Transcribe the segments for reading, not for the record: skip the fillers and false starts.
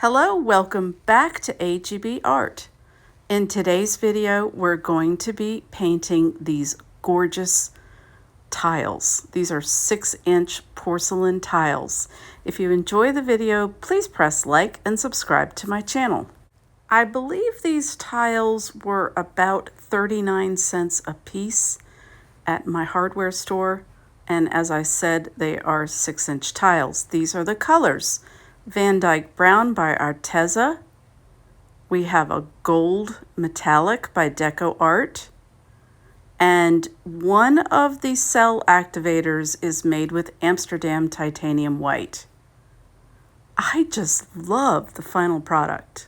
Hello, welcome back to AGB Art. In today's video, we're going to be painting these gorgeous tiles. These are 6-inch porcelain tiles. If you enjoy the video, please press like and subscribe to my channel. I believe these tiles were about 39 cents a piece at my hardware store. And as I said, they are 6-inch tiles. These are the colors. Van Dyke Brown by Arteza. We have a gold metallic by Deco Art. And one of the cell activators is made with Amsterdam titanium white. I just love the final product.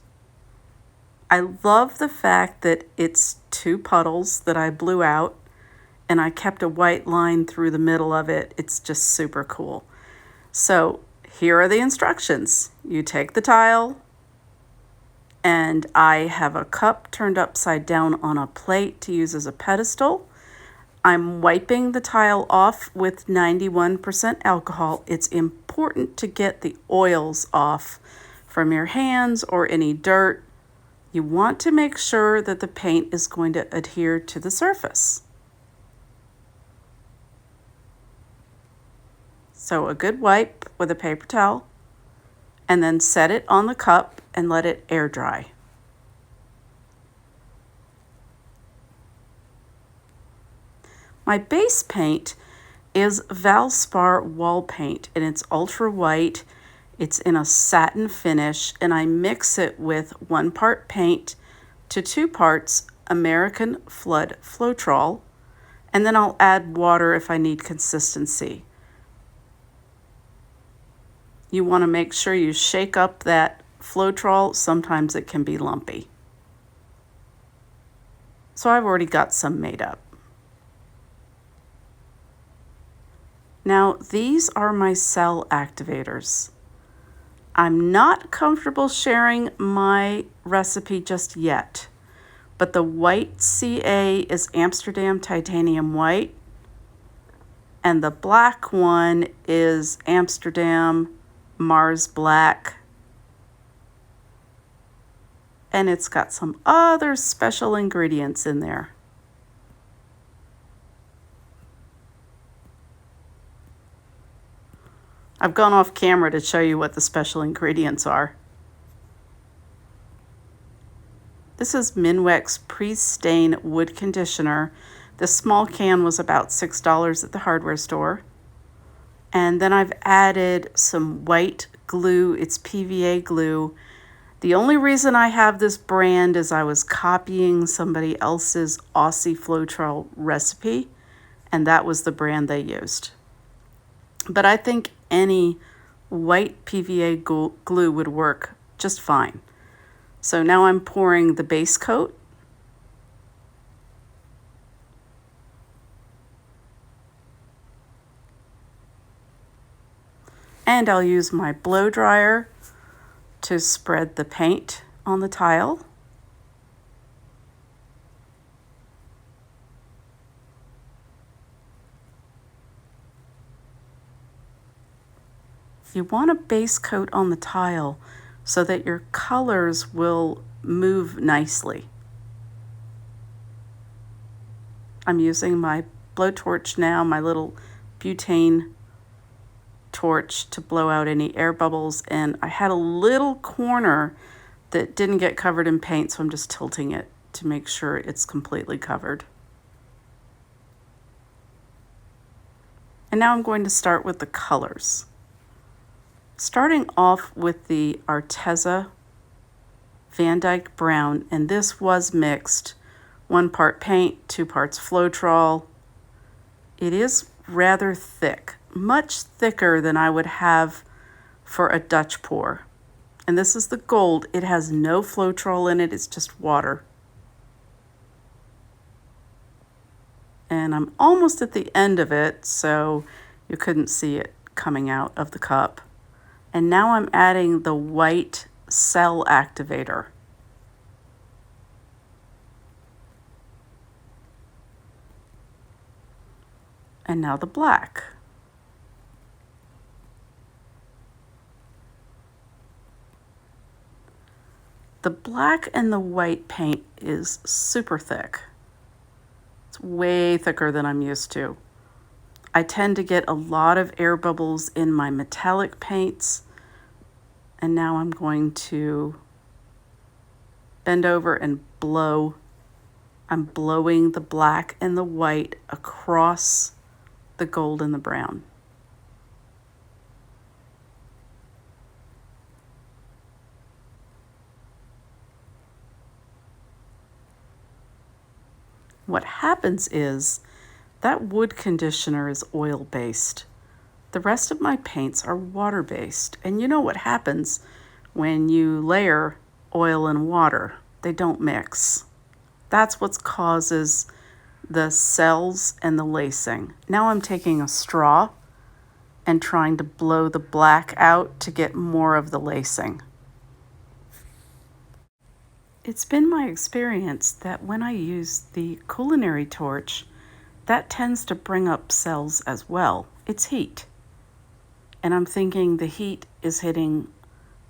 I love the fact that it's 2 puddles that I blew out and I kept a white line through the middle of it. It's just super cool. So here are the instructions. You take the tile, and I have a cup turned upside down on a plate to use as a pedestal. I'm wiping the tile off with 91% alcohol. It's important to get the oils off from your hands or any dirt. You want to make sure that the paint is going to adhere to the surface. So a good wipe with a paper towel, and then set it on the cup and let it air dry. My base paint is Valspar wall paint, and it's ultra white. It's in a satin finish, and I mix it with 1 part paint to 2 parts American Floetrol, and then I'll add water if I need consistency. You want to make sure you shake up that Floetrol. Sometimes it can be lumpy. So I've already got some made up. Now these are my cell activators. I'm not comfortable sharing my recipe just yet, but the white CA is Amsterdam titanium white, and the black one is Amsterdam Mars Black, and it's got some other special ingredients in there. I've gone off camera to show you what the special ingredients are. This is Minwex Pre-Stain Wood Conditioner. This small can was about $6 at the hardware store. And then I've added some white glue. It's PVA glue. The only reason I have this brand is I was copying somebody else's Aussie Floetrol recipe, and that was the brand they used. But I think any white PVA glue would work just fine. So now I'm pouring the base coat. And I'll use my blow dryer to spread the paint on the tile. You want a base coat on the tile so that your colors will move nicely. I'm using my blowtorch now, my little butane torch, to blow out any air bubbles, and I had a little corner that didn't get covered in paint, so I'm just tilting it to make sure it's completely covered. And now I'm going to start with the colors. Starting off with the Arteza Van Dyke Brown, and this was mixed 1 part paint, 2 parts Floetrol. It is rather thick, much thicker than I would have for a Dutch pour. And this is the gold. It has no Floetrol in it, it's just water. And I'm almost at the end of it, so you couldn't see it coming out of the cup. And now I'm adding the white cell activator. And now the black. The black and the white paint is super thick. It's way thicker than I'm used to. I tend to get a lot of air bubbles in my metallic paints. And now I'm going to bend over and blow. I'm blowing the black and the white across the gold and the brown. What happens is that wood conditioner is oil-based. The rest of my paints are water-based. And you know what happens when you layer oil and water? They don't mix. That's what causes the cells and the lacing. Now I'm taking a straw and trying to blow the black out to get more of the lacing. It's been my experience that when I use the culinary torch, that tends to bring up cells as well. It's heat. And I'm thinking the heat is hitting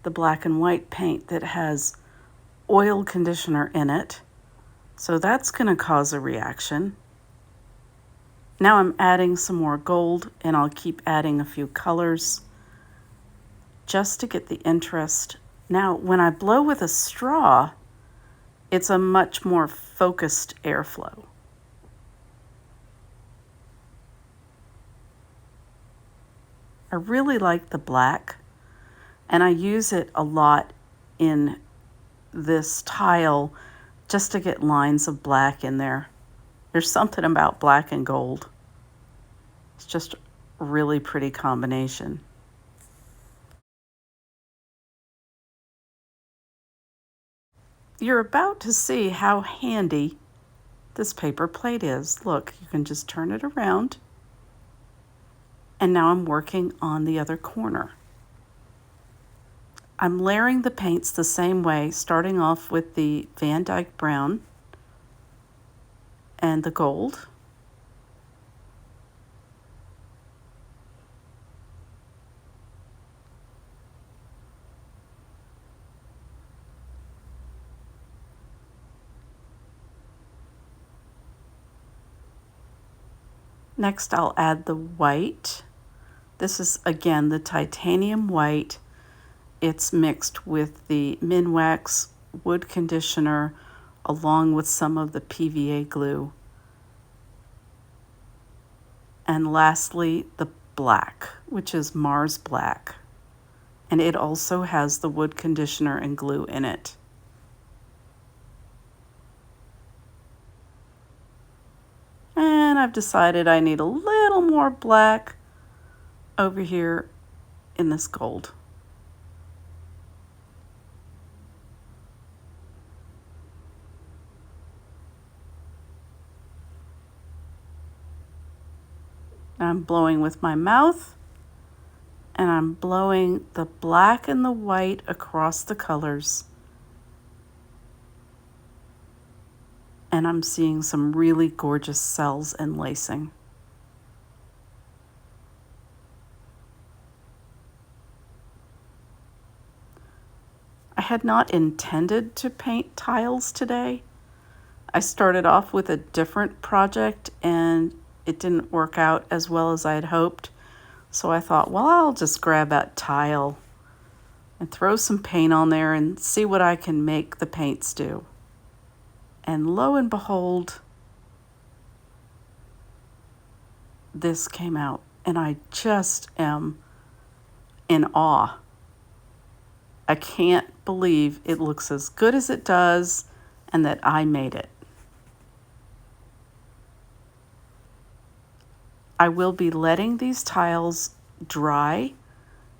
the black and white paint that has oil conditioner in it. So that's going to cause a reaction. Now I'm adding some more gold, and I'll keep adding a few colors just to get the interest. Now, when I blow with a straw, it's a much more focused airflow. I really like the black, and I use it a lot in this tile just to get lines of black in there. There's something about black and gold. It's just a really pretty combination. You're about to see how handy this paper plate is. Look, you can just turn it around. And now I'm working on the other corner. I'm layering the paints the same way, starting off with the Van Dyke brown and the gold. Next, I'll add the white. This is, again, the titanium white. It's mixed with the Minwax wood conditioner along with some of the PVA glue. And lastly, the black, which is Mars Black. And it also has the wood conditioner and glue in it. And I've decided I need a little more black over here in this gold. I'm blowing with my mouth, and I'm blowing the black and the white across the colors. And I'm seeing some really gorgeous cells and lacing. I had not intended to paint tiles today. I started off with a different project and it didn't work out as well as I had hoped. So I thought, well, I'll just grab that tile and throw some paint on there and see what I can make the paints do. And lo and behold, this came out, and I just am in awe. I can't believe it looks as good as it does and that I made it. I will be letting these tiles dry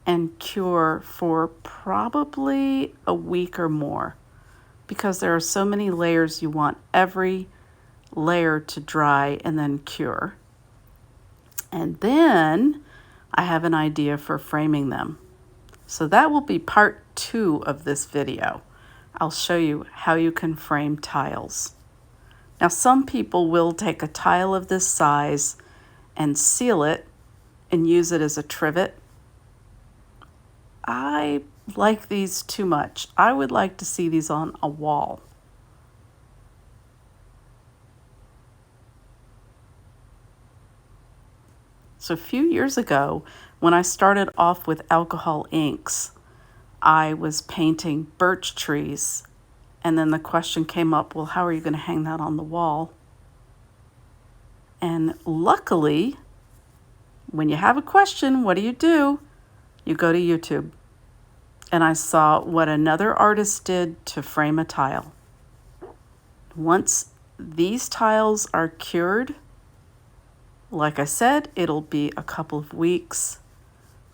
and cure for probably a week or more because there are so many layers. You want every layer to dry and then cure. And then I have an idea for framing them. So that will be part 2 of this video. I'll show you how you can frame tiles. Now, some people will take a tile of this size and seal it and use it as a trivet. I like these too much. I would like to see these on a wall. So a few years ago, when I started off with alcohol inks, I was painting birch trees. And then the question came up, well, how are you going to hang that on the wall? And luckily, when you have a question, what do? You go to YouTube. And I saw what another artist did to frame a tile. Once these tiles are cured, like I said, it'll be a couple of weeks.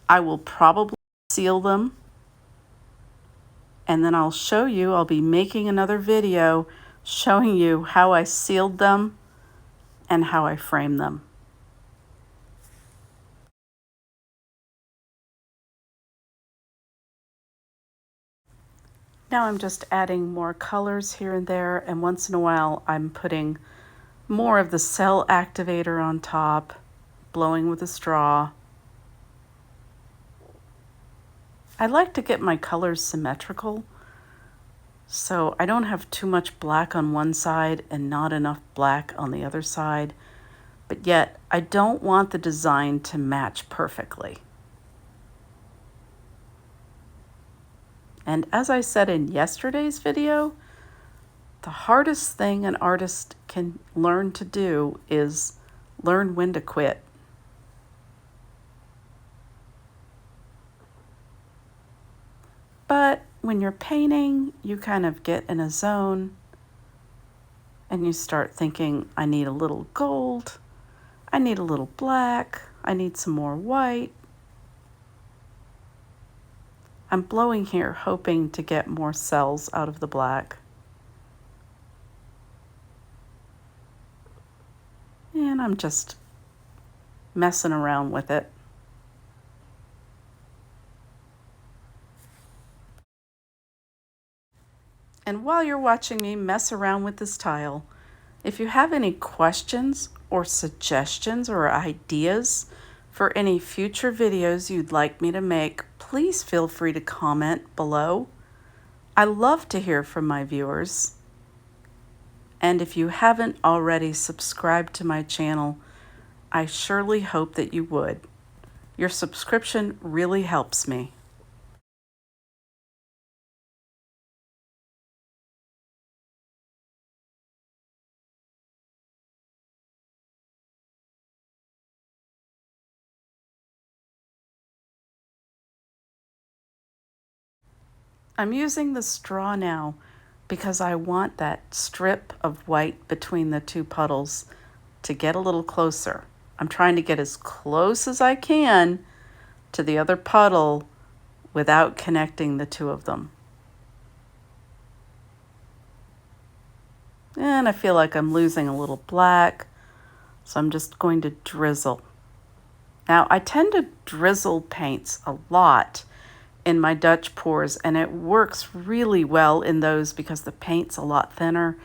I will probably seal them. And then I'll show you, I'll be making another video showing you how I sealed them and how I framed them. Now I'm just adding more colors here and there, and once in a while I'm putting more of the cell activator on top, blowing with a straw. I like to get my colors symmetrical, so I don't have too much black on one side and not enough black on the other side, but yet I don't want the design to match perfectly. And as I said in yesterday's video, the hardest thing an artist can learn to do is learn when to quit. But when you're painting, you kind of get in a zone and you start thinking, I need a little gold, I need a little black, I need some more white. I'm blowing here, hoping to get more cells out of the black. And I'm just messing around with it. And while you're watching me mess around with this tile, if you have any questions or suggestions or ideas for any future videos you'd like me to make, please feel free to comment below. I love to hear from my viewers. And if you haven't already subscribed to my channel, I surely hope that you would. Your subscription really helps me. I'm using the straw now because I want that strip of white between the two puddles to get a little closer. I'm trying to get as close as I can to the other puddle without connecting the two of them. And I feel like I'm losing a little black, so I'm just going to drizzle. Now, I tend to drizzle paints a lot in my Dutch pours, and it works really well in those because the paint's a lot thinner.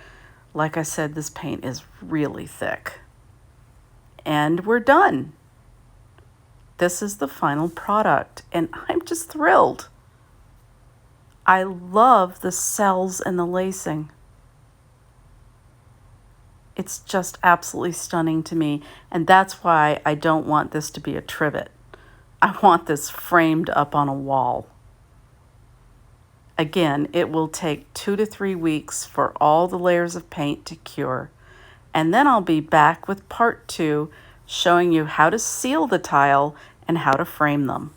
Like I said, this paint is really thick. And we're done. This is the final product, and I'm just thrilled. I love the cells and the lacing. It's just absolutely stunning to me, and that's why I don't want this to be a trivet. I want this framed up on a wall. Again, it will take 2 to 3 weeks for all the layers of paint to cure, and then I'll be back with part 2 showing you how to seal the tile and how to frame them.